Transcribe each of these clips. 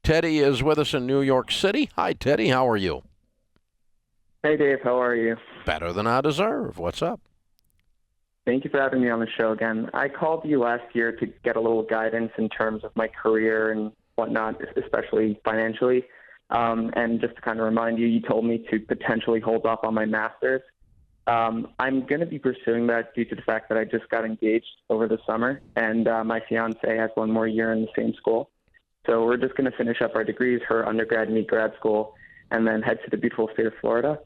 Teddy is with us in New York City. Hi, Teddy. How are you? Hey, Dave. How are you? Better than I deserve. What's up? Thank you for having me on the show again. I called you last year to get a little guidance in terms of my career and whatnot, especially financially. And just to kind of remind you, you told me to potentially hold off on my master's. I'm going to be pursuing that due to the fact that I just got engaged over the summer, and my fiance has one more year in the same school. So we're just going to finish up our degrees, her undergrad, me grad school, and then head to the beautiful state of Florida.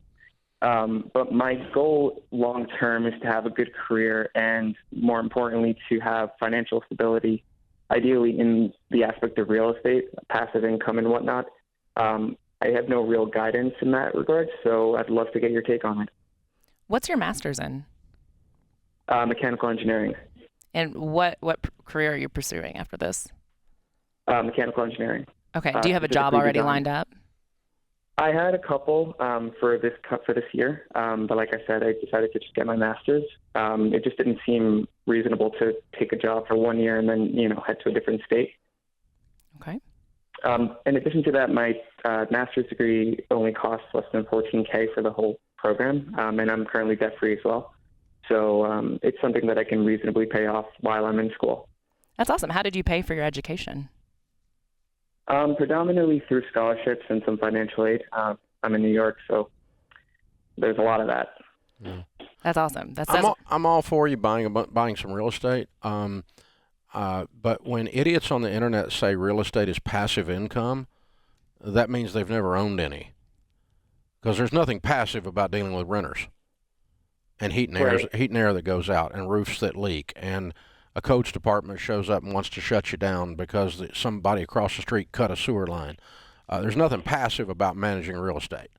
But my goal long term is to have a good career and, more importantly, to have financial stability, ideally in the aspect of real estate, passive income and whatnot. I have no real guidance in that regard, so I'd love to get your take on it. What's your master's in? Mechanical engineering. And what career are you pursuing after this? Mechanical engineering. Okay. Do you have a job already lined up? I had a couple for this year, but like I said, I decided to just get my master's. It just didn't seem reasonable to take a job for 1 year and then head to a different state. Okay. In addition to that, my master's degree only costs less than $14,000 for the whole program, and I'm currently debt-free as well. So it's something that I can reasonably pay off while I'm in school. That's awesome. How did you pay for your education? Predominantly through scholarships and some financial aid. I'm in New York, so there's a lot of that. Yeah. That's awesome. I'm all for you buying some real estate. But when idiots on the internet say real estate is passive income, that means they've never owned any. Because there's nothing passive about dealing with renters and heat and air that goes out and roofs that leak and a coach department shows up and wants to shut you down because somebody across the street cut a sewer line. There's nothing passive about managing real estate.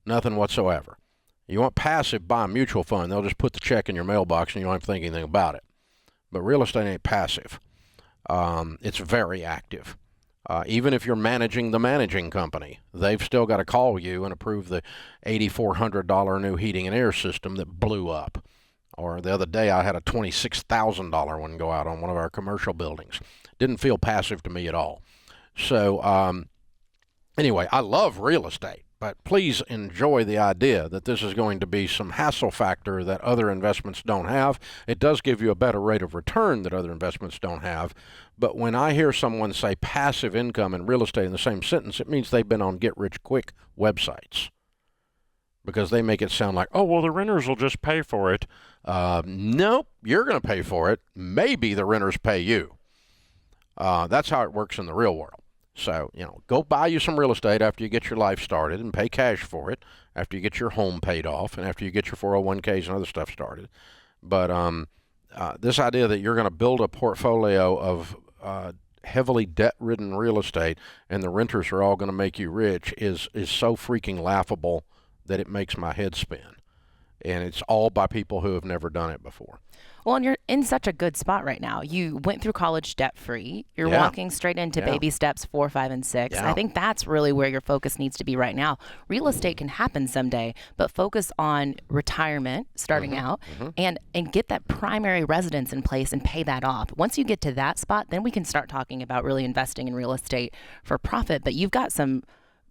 Nothing whatsoever. You want passive, buy a mutual fund. They'll just put the check in your mailbox and you don't have to think anything about it. But real estate ain't passive. It's very active. Even if you're managing the managing company, they've still got to call you and approve the $8,400 new heating and air system that blew up. Or the other day I had a $26,000 one go out on one of our commercial buildings. Didn't feel passive to me at all. So anyway, I love real estate. But please enjoy the idea that this is going to be some hassle factor that other investments don't have. It does give you a better rate of return that other investments don't have. But when I hear someone say passive income and real estate in the same sentence, it means they've been on get-rich-quick websites. Because they make it sound like, oh, well, the renters will just pay for it. Nope, you're going to pay for it. Maybe the renters pay you. That's how it works in the real world. So, go buy you some real estate after you get your life started and pay cash for it after you get your home paid off and after you get your 401ks and other stuff started. But this idea that you're going to build a portfolio of heavily debt-ridden real estate and the renters are all going to make you rich is so freaking laughable that it makes my head spin. And it's all by people who have never done it before. Well, and you're in such a good spot right now. You went through college debt-free. You're walking straight into baby steps 4, 5, and 6. I think that's really where your focus needs to be right now. Real estate can happen someday, but focus on retirement starting out and get that primary residence in place and pay that off. Once you get to that spot, then we can start talking about really investing in real estate for profit. But you've got some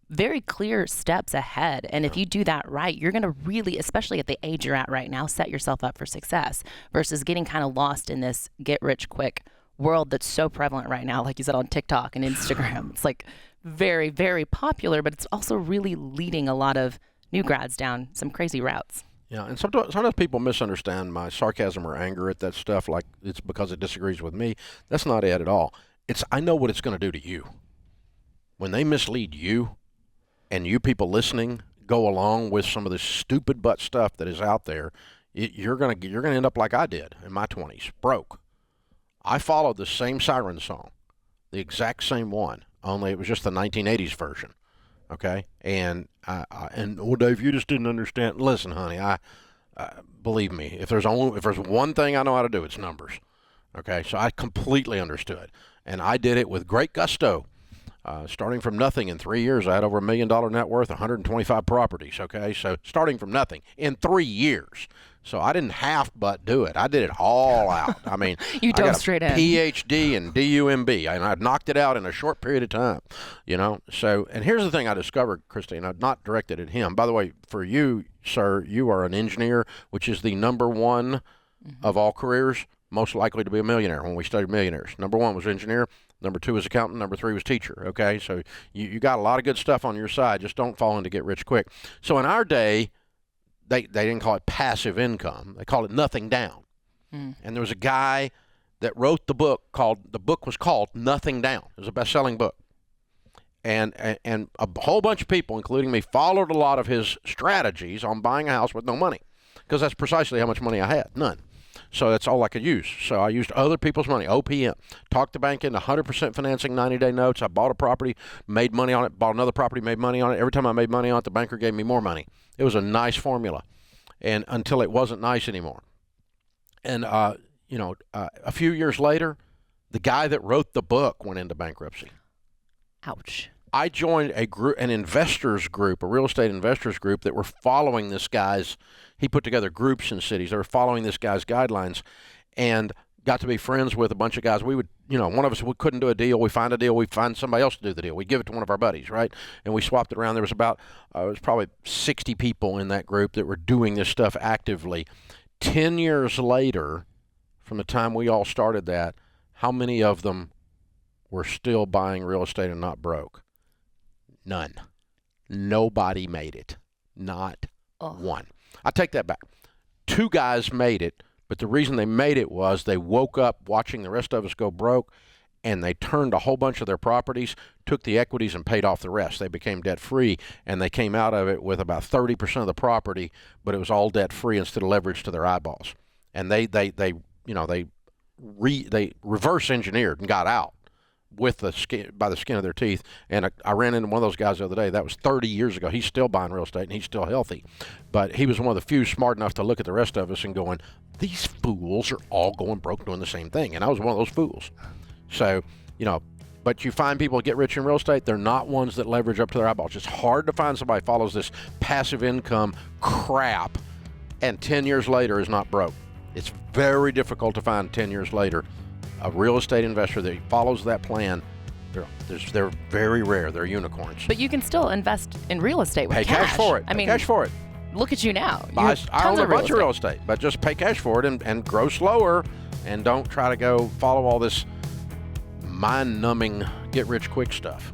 very clear steps ahead. And if you do that right, you're going to really, especially at the age you're at right now, set yourself up for success versus getting kind of lost in this get rich quick world that's so prevalent right now, like you said, on TikTok and Instagram. It's like very, very popular, but it's also really leading a lot of new grads down some crazy routes. Yeah, and sometimes people misunderstand my sarcasm or anger at that stuff, like it's because it disagrees with me. That's not it at all. I know what it's going to do to you. When they mislead you, and you people listening go along with some of this stupid butt stuff that is out there, you're gonna end up like I did in my 20s, broke. I followed the same siren song, the exact same one, only it was just the 1980s version. Okay, and Dave, you just didn't understand. Listen, honey, believe me, if there's one thing I know how to do, it's numbers. Okay, so I completely understood, and I did it with great gusto. Starting from nothing in 3 years, I had over $1 million net worth, 125 properties. Okay, so starting from nothing in 3 years, So I didn't half but do it. I did it all out. I mean, you I got a straight in. PhD and DUMB, and I knocked it out in a short period of time. So, and here's the thing I discovered, Christine, I've not directed at him. By the way, for you, sir, you are an engineer, which is the number one of all careers, most likely to be a millionaire when we studied millionaires. Number one was engineer. Number two was accountant. Number three was teacher. Okay, so you got a lot of good stuff on your side. Just don't fall into get rich quick. So in our day, they didn't call it passive income. They called it nothing down. And there was a guy that wrote the book was called Nothing Down. It was a best-selling book. And a whole bunch of people, including me, followed a lot of his strategies on buying a house with no money, because that's precisely how much money I had, none. So that's all I could use. So I used other people's money, OPM. Talked the bank into 100% financing, 90-day notes. I bought a property, made money on it, bought another property, made money on it. Every time I made money on it, the banker gave me more money. It was a nice formula, and until it wasn't nice anymore. And, a few years later, the guy that wrote the book went into bankruptcy. Ouch. I joined an investors group, a real estate investors group that were following this guy's. He put together groups in cities. They were following this guy's guidelines, and got to be friends with a bunch of guys. We would, one of us couldn't do a deal. We find a deal. We find somebody else to do the deal. We give it to one of our buddies, right? And we swapped it around. There was it was probably 60 people in that group that were doing this stuff actively. 10 years later, from the time we all started that, how many of them were still buying real estate and not broke? None. Nobody made it. Not one. I take that back. 2 guys made it, but the reason they made it was they woke up watching the rest of us go broke, and they turned a whole bunch of their properties, took the equities, and paid off the rest. They became debt-free, and they came out of it with about 30% of the property, but it was all debt-free instead of leveraged to their eyeballs. And they reverse engineered and got out with by the skin of their teeth. And I ran into one of those guys the other day. That was 30 years ago. He's still buying real estate, and he's still healthy. But he was one of the few smart enough to look at the rest of us and going, these fools are all going broke doing the same thing. And I was one of those fools. So, but you find people that get rich in real estate, they're not ones that leverage up to their eyeballs. It's hard to find somebody who follows this passive income crap and 10 years later is not broke. It's very difficult to find 10 years later a real estate investor that follows that plan. They're very rare. They're unicorns. But you can still invest in real estate with cash. Pay cash for it. I mean, cash for it. Look at you now. I own a bunch of real estate, but just pay cash for it and grow slower, and don't try to go follow all this mind-numbing get-rich-quick stuff.